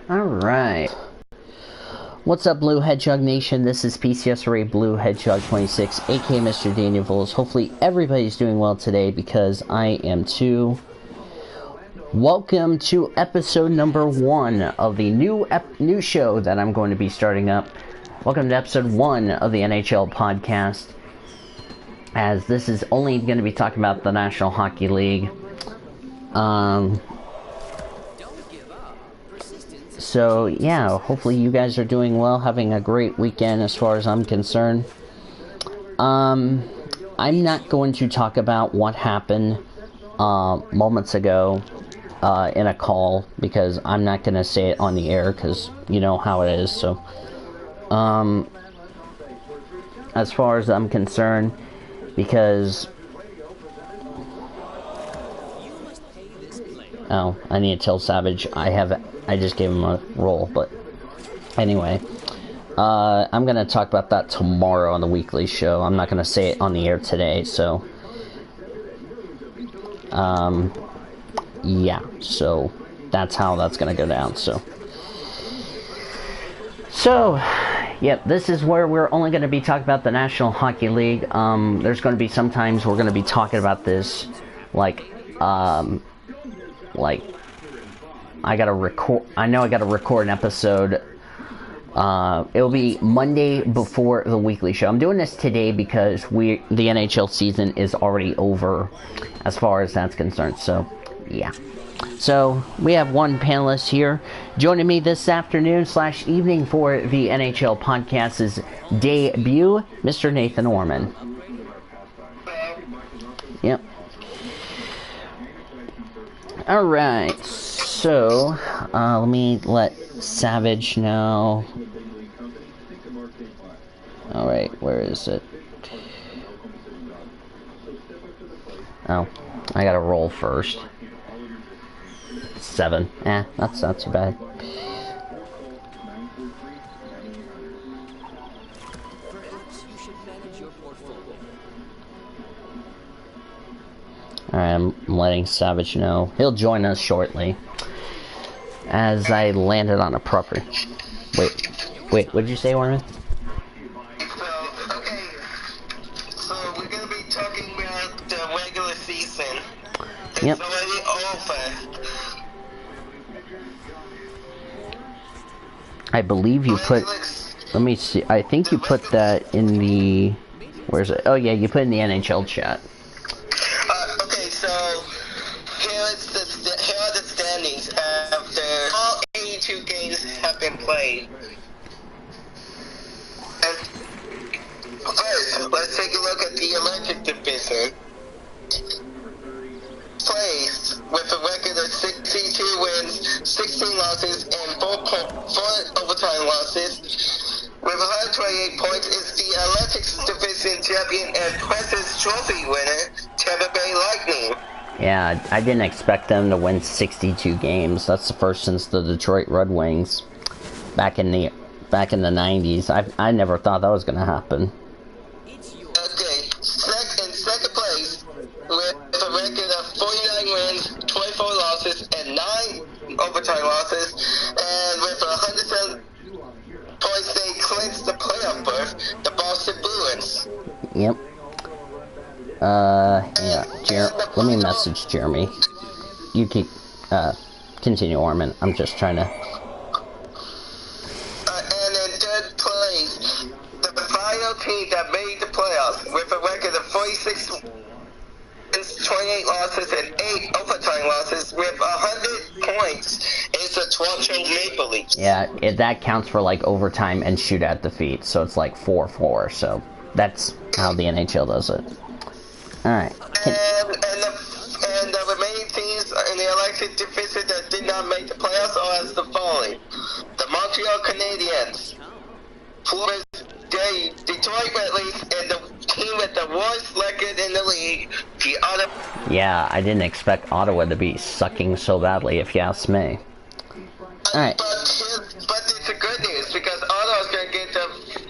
Alright. What's up, Blue Hedgehog Nation? This is PCSRA Blue Hedgehog 26, aka Mr. Daniels. Hopefully everybody's doing well today, because I am too. Welcome to episode number 1 of the new show that I'm going to be starting up. Welcome to episode 1 of the NHL podcast, as this is only going to be talking about the National Hockey League. So yeah, hopefully you guys are doing well, having a great weekend as far as I'm concerned. I'm not going to talk about what happened moments ago in a call, because I'm not going to say it on the air, because you know how it is. So as far as I'm concerned, because I need to tell Savage I just gave him a roll, but anyway, I'm going to talk about that tomorrow on the weekly show. I'm not going to say it on the air today, so yeah, so that's how that's going to go down. So yep, this is where we're only going to be talking about the National Hockey League. There's going to be some times we're going to be talking about this, like I know I gotta record an episode. It'll be Monday before the weekly show. I'm doing this today because the NHL season is already over as far as that's concerned. So yeah. So we have one panelist here joining me this afternoon / evening for the NHL podcast's debut, Mr. Nathan Orman. Yep. Alright, so let me let Savage know. Alright, where is it? Oh, I gotta roll first. 7. That's not too bad. Alright, I'm letting Savage know. He'll join us shortly, as I landed on a proper... Wait, what did you say, Orman? So we're going to be talking about the regular season. Yep. It's already over. I believe you put... Let me see. I think you put that in the... Where's it? Oh yeah, you put it in the NHL chat. Okay, so here are the standings after all 82 games have been played. And first, let's take a look at the Electric Division. Placed with a record of 62 wins, 16 losses, and 4 overtime losses. With 128 points, is the Electric Division champion and President's Trophy winner, Tampa Bay Lightning. Yeah, I didn't expect them to win 62 games. That's the first since the Detroit Red Wings back in the 90s. I never thought that was going to happen. Okay, in second place with a record of 49 wins, 24 losses, and 9 overtime losses, and with 107 points, they clinched the playoff berth, the Boston Bruins. Yep. Yeah, let me message Jeremy. You keep, continue, Orman. I'm just trying to... And in third place, the final team that made the playoffs, with a record of 46 wins, 28 losses, and 8 overtime losses, with 100 points, is the Toronto Maple Leafs. Yeah, that counts for, like, overtime and shootout defeats, so it's like 4-4, so that's how the NHL does it. Alright. And the remaining teams in the Electric Division that did not make the playoffs are as the following: the Montreal Canadiens, Florida, Detroit Red Wings, and the team with the worst record in the league, the Ottawa. Yeah, I didn't expect Ottawa to be sucking so badly, if you ask me. Alright. But it's a good news, because Ottawa's going to get the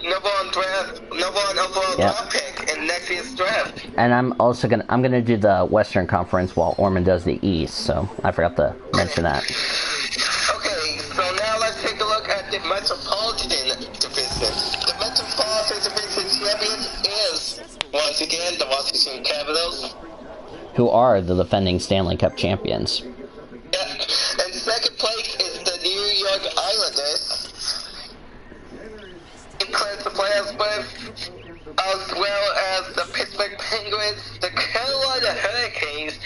number one overall draft pick in next year's draft. And I'm gonna do the Western Conference while Ormond does the East, so I forgot to mention that. Okay, so now let's take a look at the Metropolitan Division. The Metropolitan Division champion is, once again, the Washington Capitals. Who are the defending Stanley Cup champions. Yeah, and second place is the New York Islanders. It clears the playoffs with, as well as the Pittsburgh Penguins, the Carolina Hurricanes,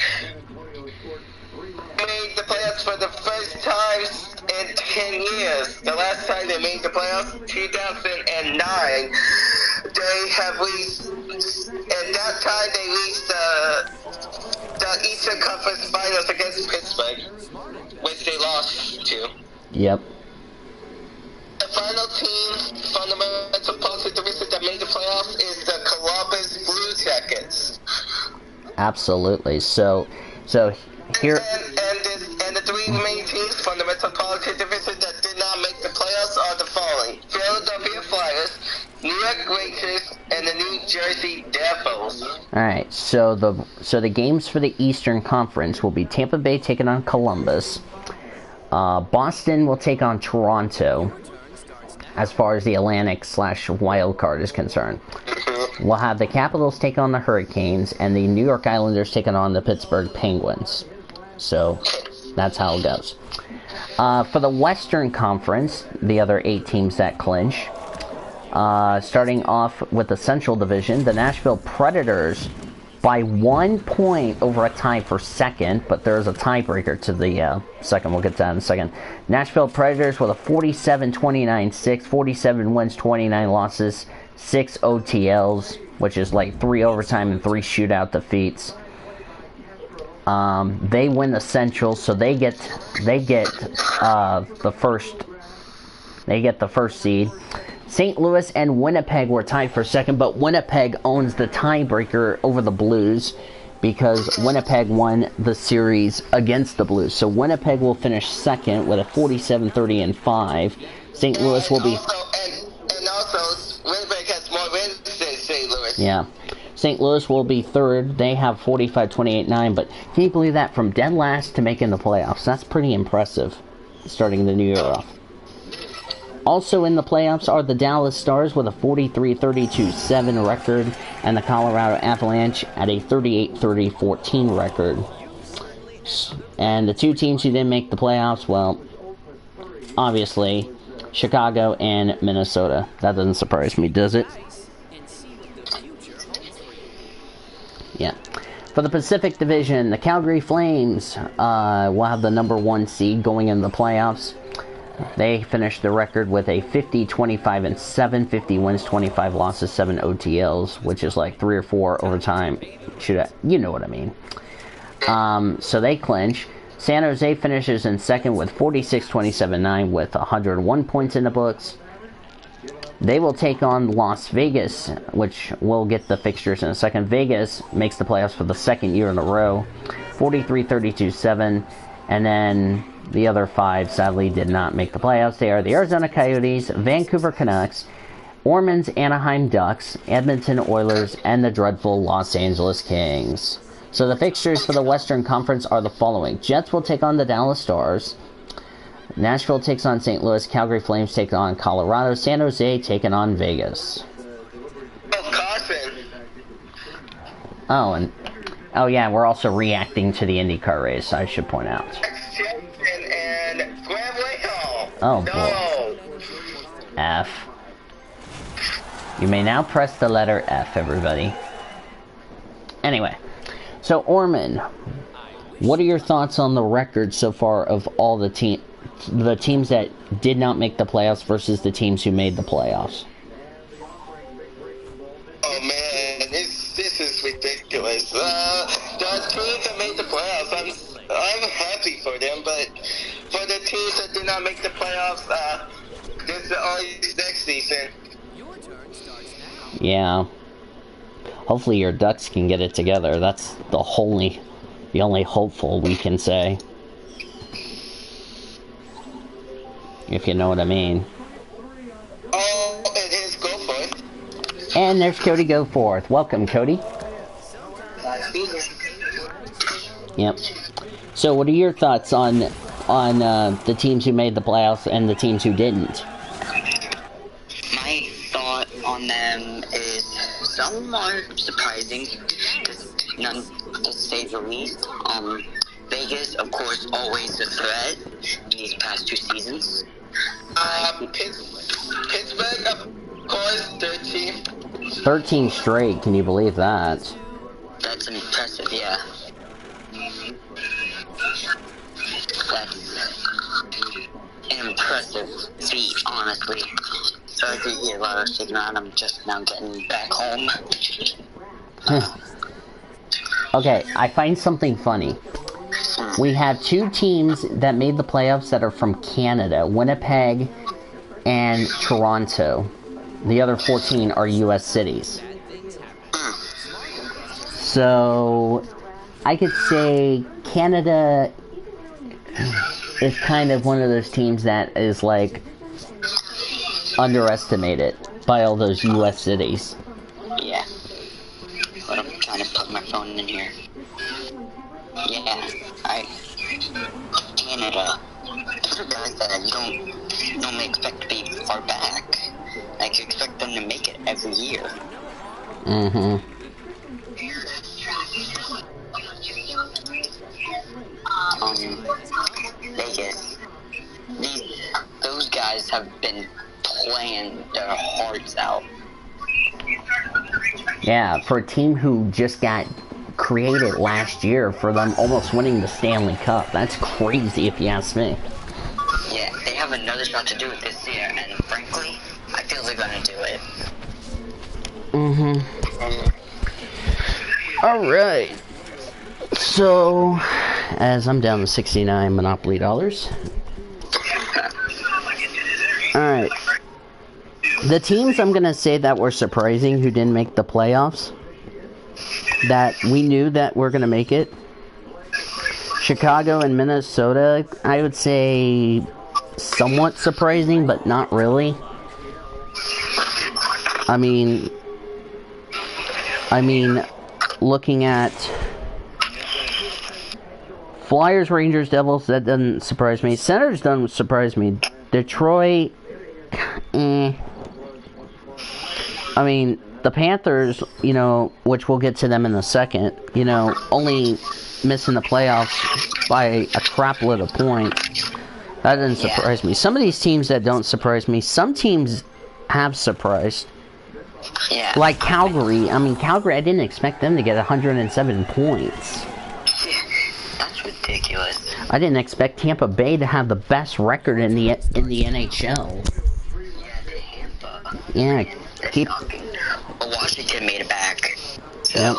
made the playoffs for the first time in 10 years. The last time they made the playoffs, 2009, they have reached, and that time they reached the Eastern Conference Finals against Pittsburgh, which they lost to. Yep. The final team from the Metropolitan Division that made the playoffs is the Columbus Blue Jackets. Absolutely. So here. And the three remaining teams from the Metropolitan Division that did not make the playoffs are the following: Philadelphia Flyers, New York Rangers, and the New Jersey Devils. All right. So the games for the Eastern Conference will be Tampa Bay taking on Columbus. Boston will take on Toronto. As far as the Atlantic/wild card is concerned, we'll have the Capitals take on the Hurricanes, and the New York Islanders taking on the Pittsburgh Penguins. So that's how it goes. For the Western Conference, the other 8 teams that clinch, starting off with the Central Division, the Nashville Predators by 1 point over a tie for second, but there's a tiebreaker to the second. We'll get to that in a second. Nashville Predators with a 47-29-6, 47 wins, 29 losses, 6 OTLs, which is like 3 overtime and 3 shootout defeats. They win the Central, so they get the first seed. St. Louis and Winnipeg were tied for second, but Winnipeg owns the tiebreaker over the Blues because Winnipeg won the series against the Blues. So Winnipeg will finish second with a 47-30-5. St. Louis will be... And also, Winnipeg has more wins than St. Louis. Yeah. St. Louis will be third. They have 45-28-9, but can you believe that? From dead last to making the playoffs. That's pretty impressive, starting the new year off. Also in the playoffs are the Dallas Stars with a 43-32-7 record, and the Colorado Avalanche at a 38-30-14 record. And the 2 teams who didn't make the playoffs, well, obviously, Chicago and Minnesota. That doesn't surprise me, does it? Yeah. For the Pacific Division, the Calgary Flames will have the number 1 seed going in the playoffs. They finished the record with a 50-25-7, 50 wins, 25 losses, 7 OTLs, which is like 3 or 4 overtime. You know what I mean. So they clinch. San Jose finishes in second with 46-27-9 with 101 points in the books. They will take on Las Vegas, which we'll get the fixtures in a second. Vegas makes the playoffs for the second year in a row, 43-32-7, and then the other 5 sadly did not make the playoffs. They are the Arizona Coyotes, Vancouver Canucks, Ormond's Anaheim Ducks, Edmonton Oilers, and the dreadful Los Angeles Kings. So the fixtures for the Western Conference are the following. Jets will take on the Dallas Stars. Nashville takes on St. Louis. Calgary Flames take on Colorado. San Jose taking on Vegas. Oh yeah, we're also reacting to the IndyCar race, I should point out. Oh boy. F. You may now press the letter F, everybody. Anyway, so Ormond, what are your thoughts on the record so far of all the teams that did not make the playoffs versus the teams who made the playoffs? Oh man, this is ridiculous. The teams that made the playoffs, I'm happy for them, but for the teams that did not make the playoffs, this is always next season. Yeah. Hopefully your Ducks can get it together. That's the only hopeful we can say. If you know what I mean. Oh, it is. Go for it. And there's Cody Goforth. Welcome, Cody. Yep. So, what are your thoughts on the teams who made the playoffs and the teams who didn't? My thought on them is somewhat surprising, to say the least. Vegas, of course, always a threat these past 2 seasons. Pittsburgh, of course, 13. 13 straight, can you believe that? That's impressive, yeah. That's an impressive feat, honestly. So I did hear a lot of shaking around. I'm just now getting back home. Okay, I find something funny. We have 2 teams that made the playoffs that are from Canada, Winnipeg and Toronto. The other 14 are U.S. cities. So, I could say Canada is kind of one of those teams that is, like, underestimated by all those U.S. cities. Yeah. But I'm trying to plug my phone in here. Yeah, Canada. Those are guys that you don't normally expect to be far back. Like, you expect them to make it every year. Mm-hmm. Vegas. Those guys have been playing their hearts out. Yeah, for a team who just got created last year, for them almost winning the Stanley Cup. That's crazy if you ask me. Yeah, they have another shot to do it this year, and frankly, I feel they're gonna do it. Alright. So, as I'm down to 69 Monopoly dollars. Alright. The teams I'm gonna say that were surprising who didn't make the playoffs, that we knew that we're gonna make it. Chicago and Minnesota, I would say somewhat surprising, but not really. I mean, looking at Flyers, Rangers, Devils, that doesn't surprise me. Senators doesn't surprise me. Detroit, I mean, the Panthers, you know, which we'll get to them in a second, you know, only missing the playoffs by a crapload of points. That didn't surprise me. Some of these teams that don't surprise me, some teams have surprised. Yeah. Like Calgary. I mean, Calgary, I didn't expect them to get 107 points. That's ridiculous. I didn't expect Tampa Bay to have the best record in the NHL. Yeah, Yeah, keep. But Washington made it back. So. Yep.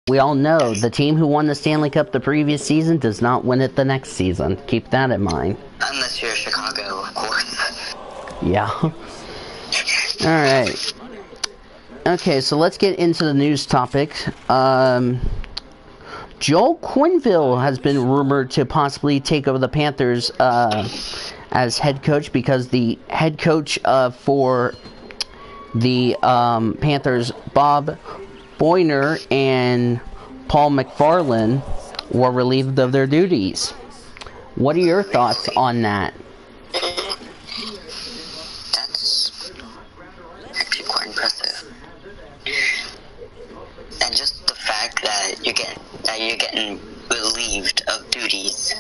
We all know the team who won the Stanley Cup the previous season does not win it the next season. Keep that in mind. Unless you're Chicago, of course. Yeah. Alright. Okay, so let's get into the news topic. Joel Quenneville has been rumored to possibly take over the Panthers as head coach, because the head coach for the Panthers, Bob Boyner and Paul McFarland, were relieved of their duties. What are your thoughts on that? That's actually quite impressive. And just the fact that you're getting relieved of duties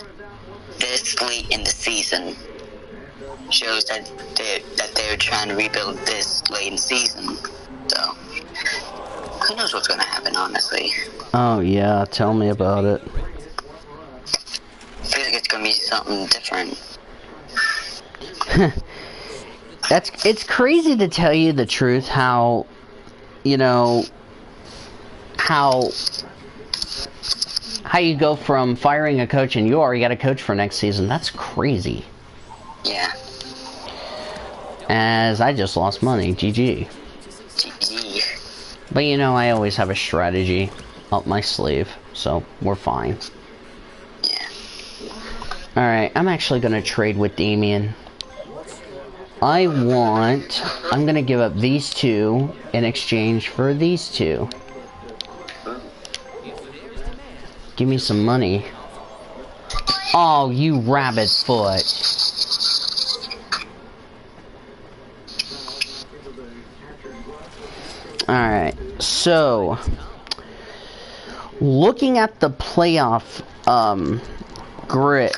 this late in the season shows that they're trying to rebuild this late in the season. So who knows what's gonna happen, honestly. Oh yeah, tell me about it. I feel like it's gonna be something different. It's crazy, to tell you the truth, how, you know, how you go from firing a coach and you already got a coach for next season. That's crazy. Yeah. As I just lost money. GG. GG. But you know, I always have a strategy up my sleeve, so we're fine. Yeah. Alright, I'm actually gonna trade with Damien. I'm gonna give up these two in exchange for these two. Give me some money. Oh, you rabbit foot. Alright, so looking at the playoff grid.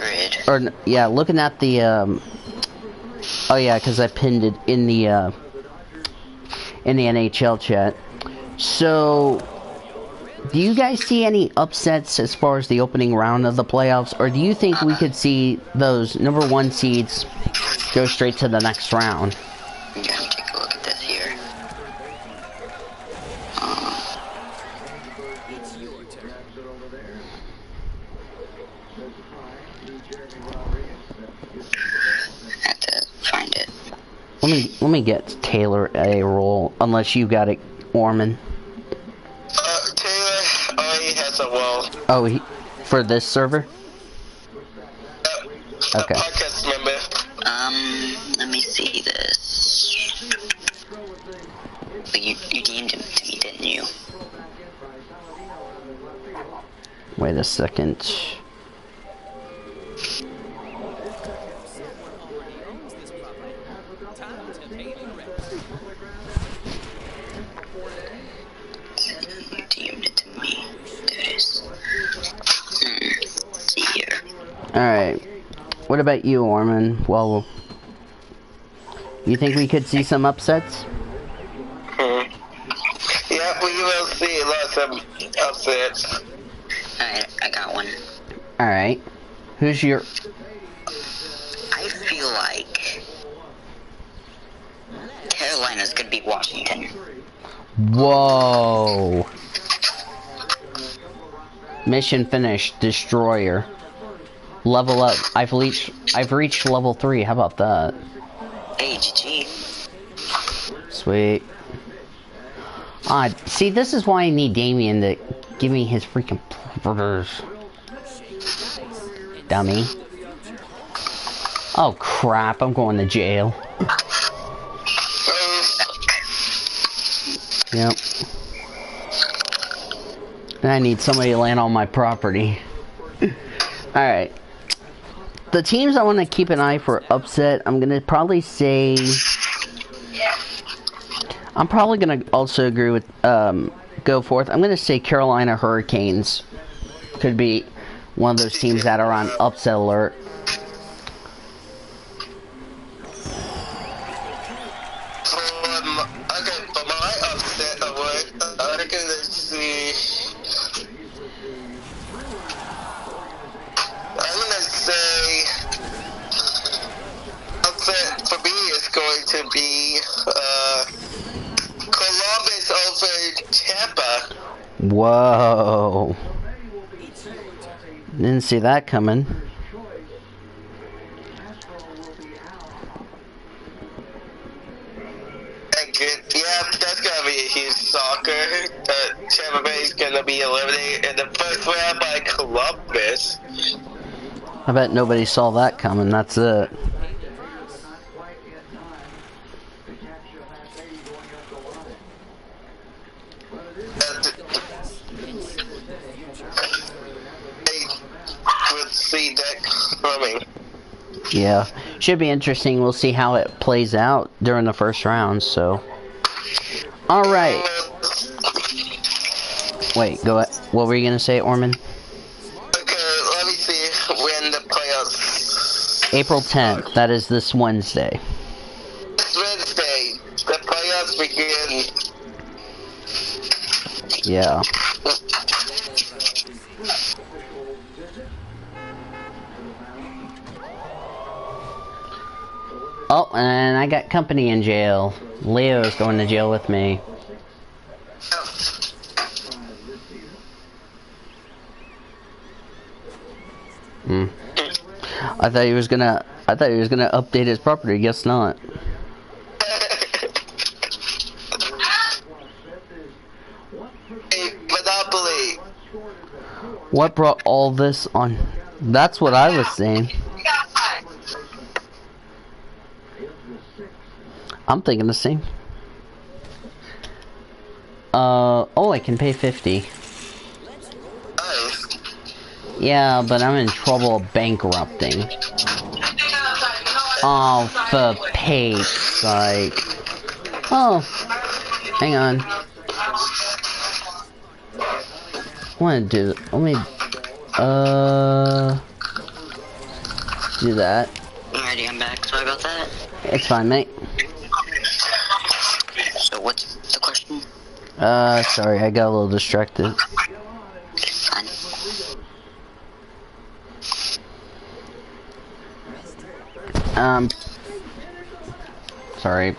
Or yeah, looking at the oh yeah, because I pinned it in the NHL chat. So do you guys see any upsets as far as the opening round of the playoffs, or do you think we could see those number 1 seeds go straight to the next round? I'm gonna take a look at this here. I have to find it. Let me get Taylor a roll, unless you got it, Orman. Taylor already has a role. Oh, for this server? Okay. Podcast member. Let me see this. But you deemed him to me, didn't you? Wait a second. You deemed it to me. There it is. Let's see here. Alright. What about you, Orman? Well, you think we could see some upsets? Yeah, we will see lots of upsets. Alright, I got one. Alright. Who's your... I feel like Carolina's gonna beat Washington. Whoa. Mission finished. Destroyer. Level up. I've reached level 3. How about that? Hey, GG. Sweet. See, this is why I need Damien to give me his freaking burgers. Dummy. Oh crap, I'm going to jail. Yep. And I need somebody to land on my property. Alright. The teams I want to keep an eye for upset, I'm going to probably say... I'm probably going to also agree with, go forth. I'm going to say Carolina Hurricanes could be one of those teams that are on upset alert. Okay, for my upset alert, I'm going to see... I'm going to say... upset for me is going to be, Columbus over Tampa. Whoa. Didn't see that coming. Yeah, that's gonna be a huge shocker. Tampa Bay is gonna be eliminated in the first round by Columbus. I bet nobody saw that coming, that's it. They would see that coming. Yeah, should be interesting. We'll see how it plays out during the first round, so. Alright. Wait, go ahead. What were you going to say, Orman? Okay, let me see when the playoffs... April 10th. That is this Wednesday. This Wednesday, the playoffs begin. Yeah. Oh, and I got company in jail. Leo's going to jail with me. I thought he was gonna update his property. Guess not. Hey, Monopoly. What brought all this on? That's what I was saying. I'm thinking the same. Oh, I can pay 50. Oh. Yeah, but I'm in trouble bankrupting. Oh, for Pete's sake. Oh, hang on. I want to do. Let me. Do that. Alrighty, I'm back. Sorry about that. It's fine, mate. So what's the question? Sorry, I got a little distracted. Fine. Sorry.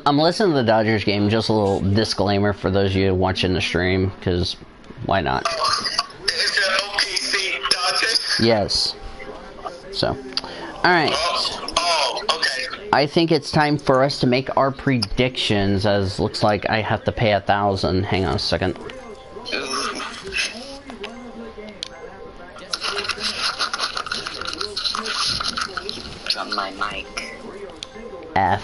I'm listening to the Dodgers game. Just a little disclaimer for those of you watching the stream, because why not? Is it OKC Dodgers? Yes. So, alright. Oh, okay. I think it's time for us to make our predictions, as looks like I have to pay 1,000. Hang on a second. Drop my mic. F.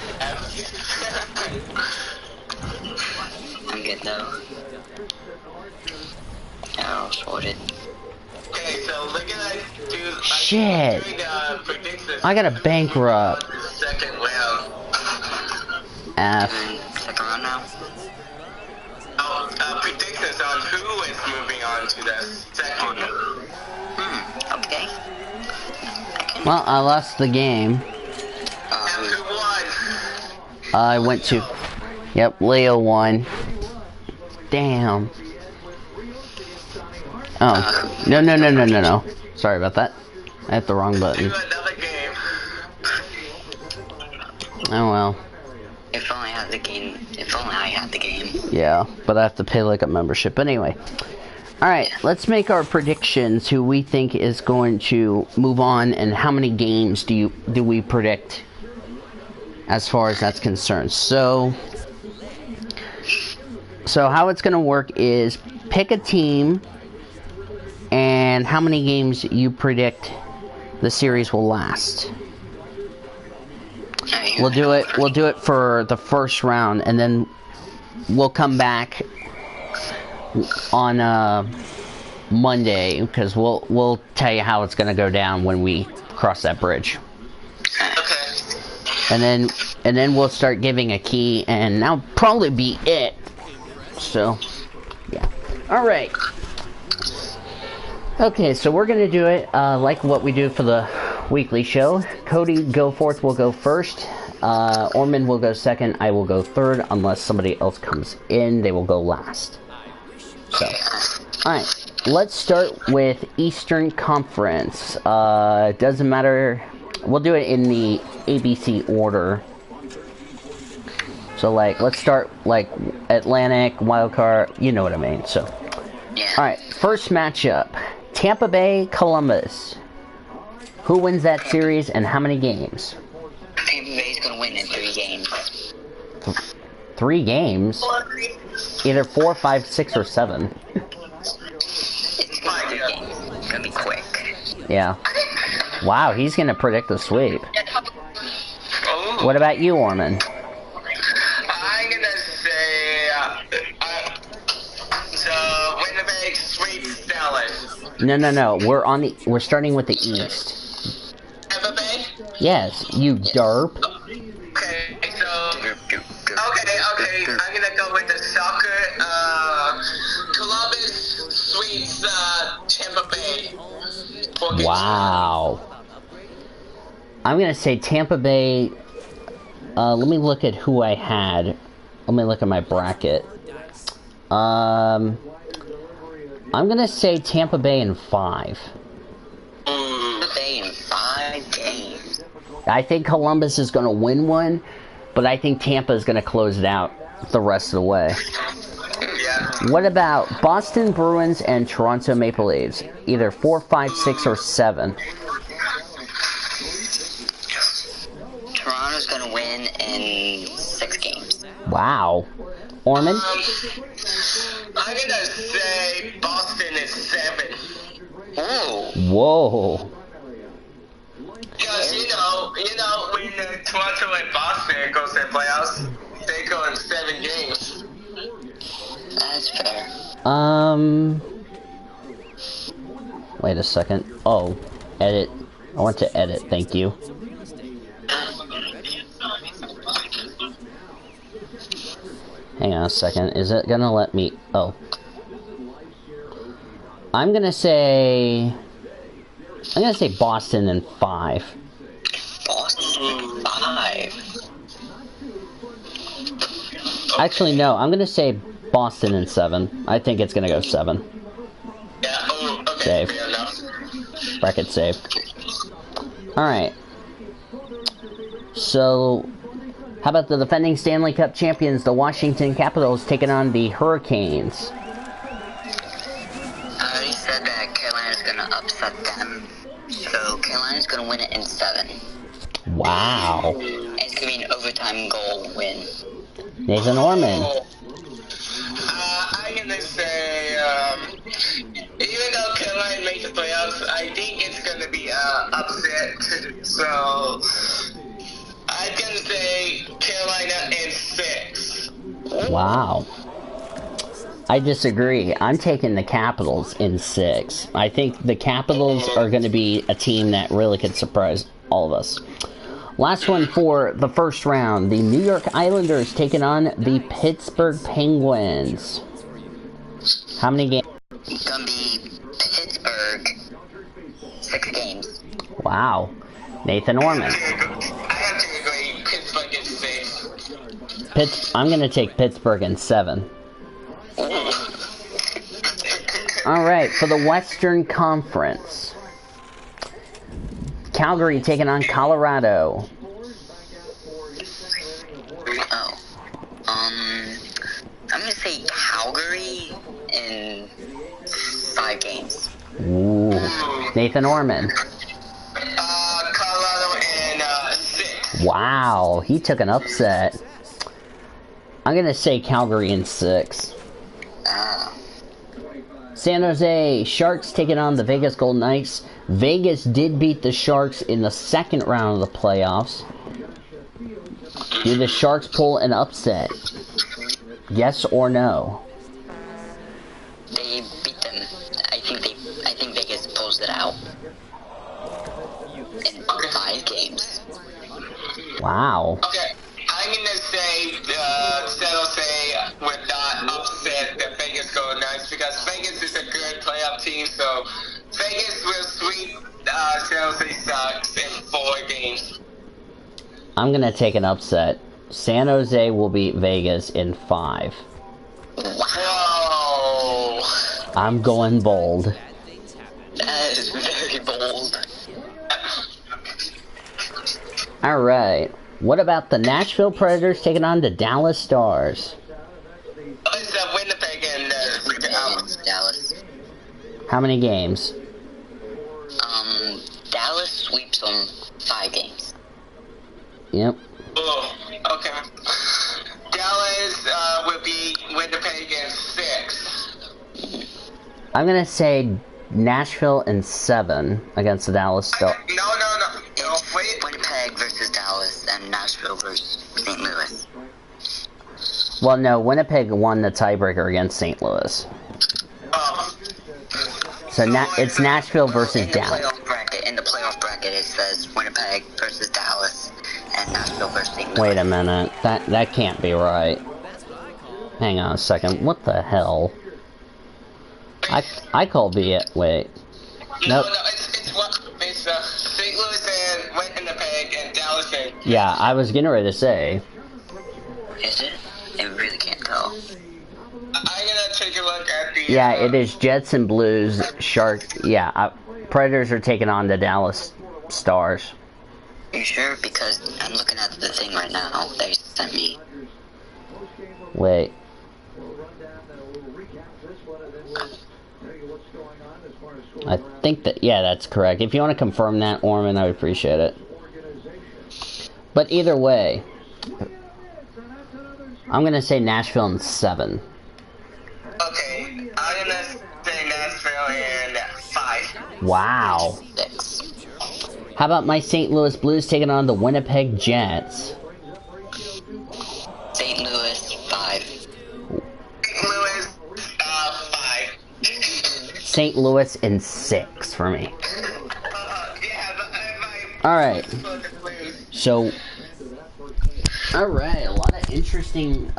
I'm good though. Arrow sorted. Okay, so look at do. Shit. Predictions. I gotta bankrupt. Second round. F. Second round now. Oh, predictions on who is moving on to the second. Okay. Well, I lost the game. And who won? I went to... Yep, Leo won. Damn. Oh. No. Sorry about that. I hit the wrong button. Do another game. Oh well. If only I had the game. If only I had the game. Yeah, but I have to pay like a membership. But anyway. Alright, let's make our predictions. Who we think is going to move on, and how many games do we predict as far as that's concerned. So how it's going to work is pick a team and how many games you predict the series will last. We'll do it for the first round, and then we'll come back on Monday, because we'll tell you how it's going to go down when we cross that bridge. Okay. And then we'll start giving a key, and that'll probably be it. So, yeah. Alright. Okay, so we're going to do it like what we do for the weekly show. Cody Goforth will go first. Orman will go second. I will go third. Unless somebody else comes in, they will go last. So, alright. Let's start with Eastern Conference. Doesn't matter. We'll do it in the ABC order. So, like, let's start, like, Atlantic, Wildcard, you know what I mean, so. Alright, first matchup. Tampa Bay, Columbus. Who wins that series, and how many games? Tampa Bay's gonna win in 3 games. 3 games? Either 4, 5, 6, or 7. It's gonna be 3 games. It's gonna be quick. Yeah. Wow, he's gonna predict the sweep. Oh. What about you, Orman? I'm gonna say so Winnipeg sweeps Dallas. No. We're starting with the East. Tampa Bay. Yes, you derp. Okay, so okay. I'm gonna go with the soccer. Columbus sweeps Tampa Bay. Wow. I'm gonna say Tampa Bay. Let me look at who I had. Let me look at my bracket. I'm gonna say Tampa Bay in 5. Tampa Bay in 5 games. I think Columbus is gonna win one, but I think Tampa is gonna close it out the rest of the way. Yeah. What about Boston Bruins and Toronto Maple Leafs? Either 4, 5, 6, or 7. Toronto's gonna win in 6 games. Wow. Orman? I'm gonna say Boston is 7. Ooh. Whoa. Because you know, when Toronto and Boston Boston goes to the playoffs. They go in 7 games. That's fair. Wait a second. Oh, edit. I want to edit, thank you. Hang on a second. Is it gonna let me... Oh. I'm gonna say Boston in 5. Boston 5. Actually, no. I'm gonna say Boston in 7. I think it's gonna go 7. Yeah, okay, Save. fair enough. Bracket save. Alright. So, how about the defending Stanley Cup champions, the Washington Capitals, taking on the Hurricanes? I already said that Carolina's gonna upset them. So Carolina's gonna win it in 7. Wow. It's gonna be an overtime goal win. Nathan Orman. I'm gonna say, even though Carolina made the playoffs, I think it's gonna be upset. So I'm gonna say Carolina in 6. Wow. I disagree. I'm taking the Capitals in 6. I think the Capitals are going to be a team that really could surprise all of us. Last one for the first round. The New York Islanders taking on the Pittsburgh Penguins. How many games? It's gonna be Pittsburgh 6 games. Wow. Nathan Orman. I have to agree. Pittsburgh in 6. I'm going to take Pittsburgh in 7. Alright, for the Western Conference. Calgary taking on Colorado. Oh. I'm gonna say Calgary in 5 games. Ooh. Nathan Orman. Colorado in 6. Wow, he took an upset. I'm gonna say Calgary in 6. San Jose Sharks taking on the Vegas Golden Knights. Vegas did beat the Sharks in the second round of the playoffs. Do the Sharks pull an upset? Yes or no? They beat them. I think Vegas pulls it out in 5 games. Wow. Okay, I'm gonna say San Jose would not upset the Vegas Golden Knights because Vegas is a good playoff team, so Vegas will sweep San Jose Sharks in 4 games. I'm gonna take an upset. San Jose will beat Vegas in 5. Whoa! I'm going bold. That is very bold. Alright. What about the Nashville Predators taking on the Dallas Stars? It's Winnipeg and Dallas. How many games? Dallas sweeps them 5 games. Yep. Oh, okay. Dallas will be Winnipeg in 6. I'm gonna say Nashville in 7 against the Dallas Stars. No, wait. Winnipeg versus Dallas and Nashville versus St. Louis. Well, no, Winnipeg won the tiebreaker against St. Louis. Oh. So it's Nashville versus Dallas. In the playoff bracket, it says Winnipeg versus Dallas and Nashville versus St. Louis. Wait a minute. That can't be right. Hang on a second. What the hell? I call it. Wait. No, Nope. it's St. Louis and Winnipeg and Dallas and... Yeah, I was getting ready to say. Is it? I really can't tell. I'm gonna take a look at the... Yeah, it is Jets and Blues, Sharks. Yeah, Predators are taking on the Dallas Stars. You sure? Because I'm looking at the thing right now they sent me. Wait. I think that, yeah, that's correct. If you want to confirm that, Orman, I would appreciate it. But either way, I'm going to say Nashville in 7. Okay, I'm gonna say Nashville in 5. Wow. 6. How about my St. Louis Blues taking on the Winnipeg Jets? St. Louis in 6 for me. Yeah, All right. So, all right, a lot of interesting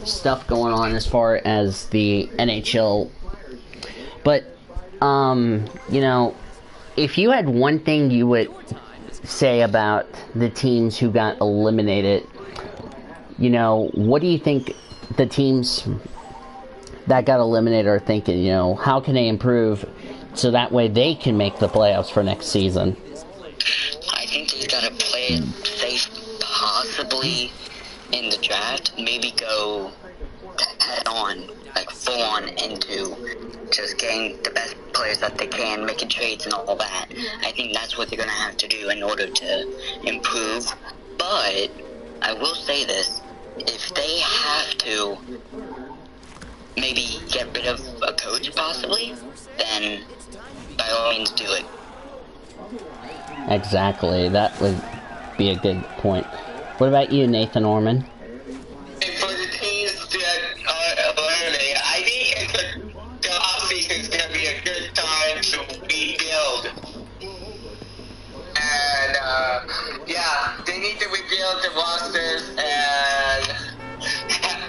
stuff going on as far as the NHL. But, you know, if you had one thing you would say about the teams who got eliminated, you know, what do you think the teams that got eliminated are thinking? You know, how can they improve so that way they can make the playoffs for next season? I think they gotta play it safe, possibly in the draft. Maybe go head on, like full on into just getting the best players that they can, making trades and all that. I think that's what they're gonna have to do in order to improve. But I will say this: if they have to maybe get rid of a coach, possibly, then by all means do it. Exactly, that would be a good point. What about you, Nathan Orman? For the teams that are eliminated, I think the offseason is going to be a good time to rebuild. And, yeah, they need to rebuild the rosters and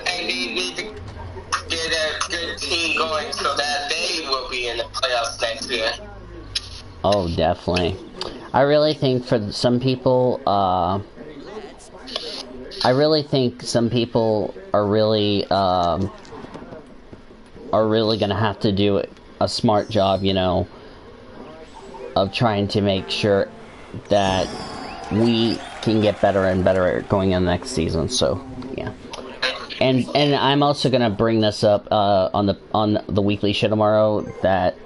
they need to get a good team going so that they will be in the playoffs next year. Oh, definitely. I really think for some people, are really gonna have to do a smart job, you know, of trying to make sure that we can get better and better going in the next season. So, yeah. And I'm also gonna bring this up on the weekly show tomorrow, that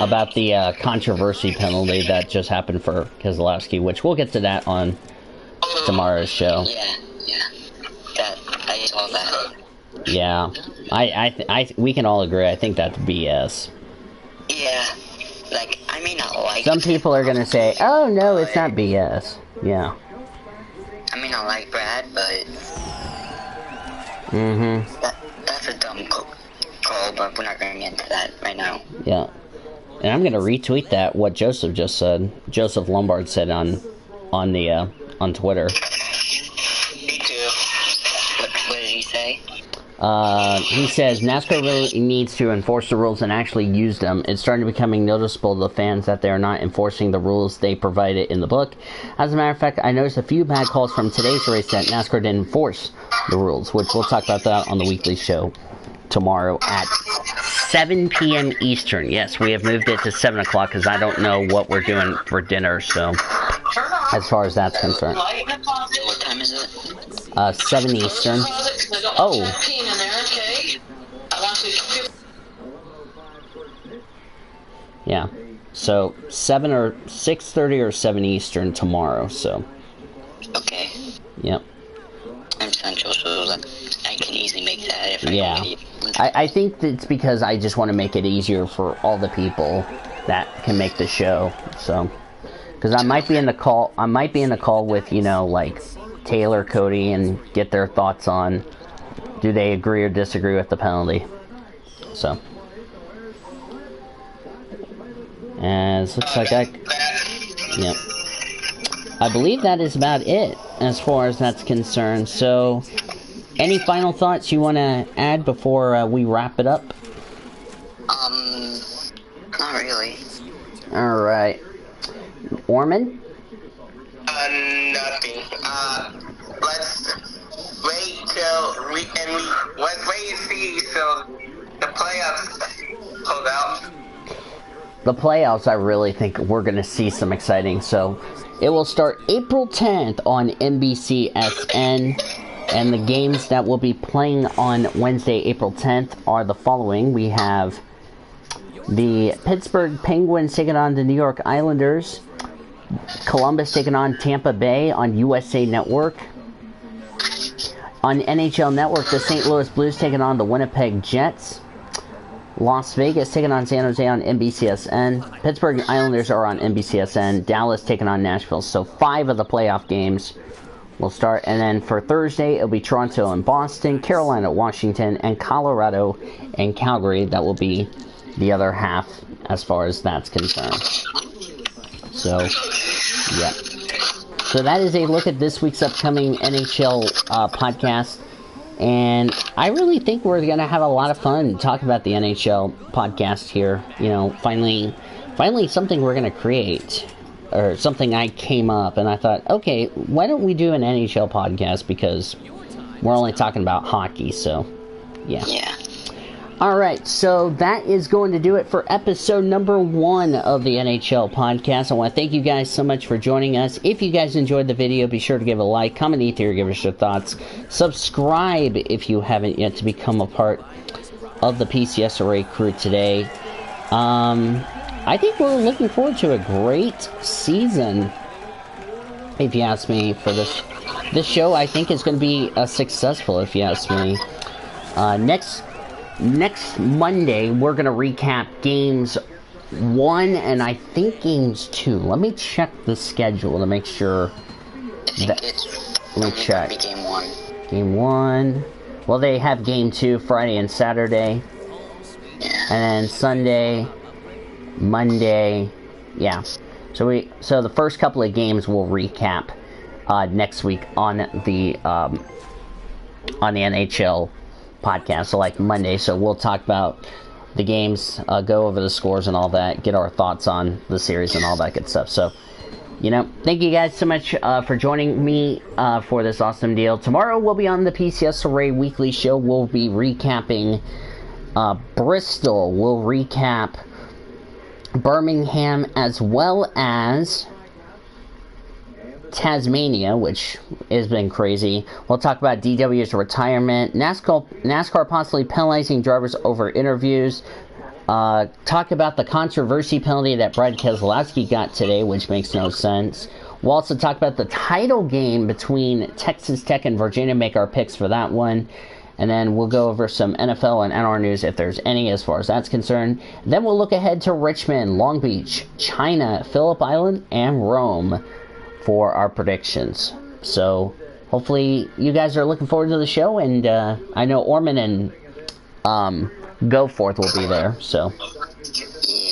about the controversy penalty that just happened for Keselowski, which we'll get to that on tomorrow's show. Yeah. That I saw that. Yeah, we can all agree. I think that's BS. Yeah, like I may not like. Some people are gonna say, "Oh no, it's not BS." Yeah. I may not like Brad, but that's a dumb call, but we're not gonna get into that right now. Yeah. And I'm gonna retweet that what Joseph just said. Joseph Lombard said on Twitter. Me too. What did he say? He says NASCAR really needs to enforce the rules and actually use them. It's starting to becoming noticeable to the fans that they are not enforcing the rules they provided in the book. As a matter of fact, I noticed a few bad calls from today's race that NASCAR didn't enforce the rules, which we'll talk about that on the weekly show tomorrow at 7 p.m. Eastern. Yes, we have moved it to 7 o'clock because I don't know what we're doing for dinner, so as far as that's concerned. What time is it? 7 Eastern. Oh. Yeah. So 7 or 6:30 or 7 Eastern tomorrow, so. Okay. Yep. I'm Central, so I can easily make that if yeah. I think it's because I just want to make it easier for all the people that can make the show, so. Because I might be in the call with, you know, like Taylor, Cody, and get their thoughts on do they agree or disagree with the penalty. So. As looks like yep. I believe that is about it as far as that's concerned. So, any final thoughts you want to add before we wrap it up? Not really. All right. Orman? Nothing. Let's wait let's wait and see so the playoffs hold out. The playoffs, I really think we're going to see some exciting. So, it will start April 10th on NBCSN. And the games that we'll be playing on Wednesday, April 10th are the following. We have the Pittsburgh Penguins taking on the New York Islanders. Columbus taking on Tampa Bay on USA Network. On NHL Network, the St. Louis Blues taking on the Winnipeg Jets. Las Vegas taking on San Jose on NBCSN. Pittsburgh Islanders are on NBCSN. Dallas taking on Nashville. So 5 of the playoff games will start. And then for Thursday, it'll be Toronto and Boston, Carolina, Washington, and Colorado and Calgary. That will be the other half as far as that's concerned. So, yeah. So that is a look at this week's upcoming NHL podcast. And I really think we're going to have a lot of fun talking about the NHL podcast here. You know, finally something we're going to create. Or something I came up and I thought, okay, why don't we do an NHL podcast? Because we're only talking about hockey, so yeah. Alright, so that is going to do it for episode number 1 of the NHL podcast. I want to thank you guys so much for joining us. If you guys enjoyed the video, be sure to give it a like, comment in here, give us your thoughts. Subscribe if you haven't yet to become a part of the PCS Array crew today. I think we're looking forward to a great season, if you ask me, for this. This show, I think, is going to be successful, if you ask me. Next Monday, we're going to recap Games 1 and I think Games 2. Let me check the schedule to make sure. Let me check. Game 1. Game 1. Well, they have Game 2 Friday and Saturday. And then Sunday, Monday. Yeah. So the first couple of games we'll recap next week on the NHL podcast, so like Monday. So we'll talk about the games, go over the scores and all that, get our thoughts on the series and all that good stuff. So, you know, thank you guys so much for joining me for this awesome deal. Tomorrow we'll be on the PCS Array Weekly Show. We'll be recapping Bristol. We'll recap Birmingham as well as Tasmania, which has been crazy. We'll talk about DW's retirement, NASCAR possibly penalizing drivers over interviews, talk about the controversy penalty that Brad Keselowski got today, which makes no sense. We'll also talk about the title game between Texas Tech and Virginia, make our picks for that one. And then we'll go over some NFL and NR news if there's any as far as that's concerned. Then we'll look ahead to Richmond, Long Beach, China, Phillip Island, and Rome for our predictions. So hopefully you guys are looking forward to the show, and I know Orman and Goforth will be there. So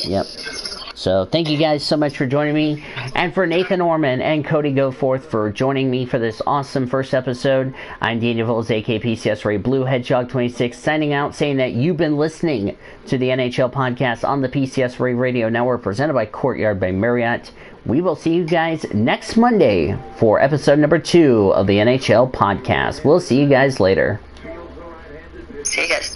yep. So thank you guys so much for joining me, and for Nathan Orman and Cody Goforth for joining me for this awesome first episode. I'm Daniel Voles, aka PCS Ray Blue Hedgehog 26, signing out, saying that you've been listening to the NHL podcast on the PCS Ray Radio Network, presented by Courtyard by Marriott. We will see you guys next Monday for episode number 2 of the NHL podcast. We'll see you guys later. See you guys.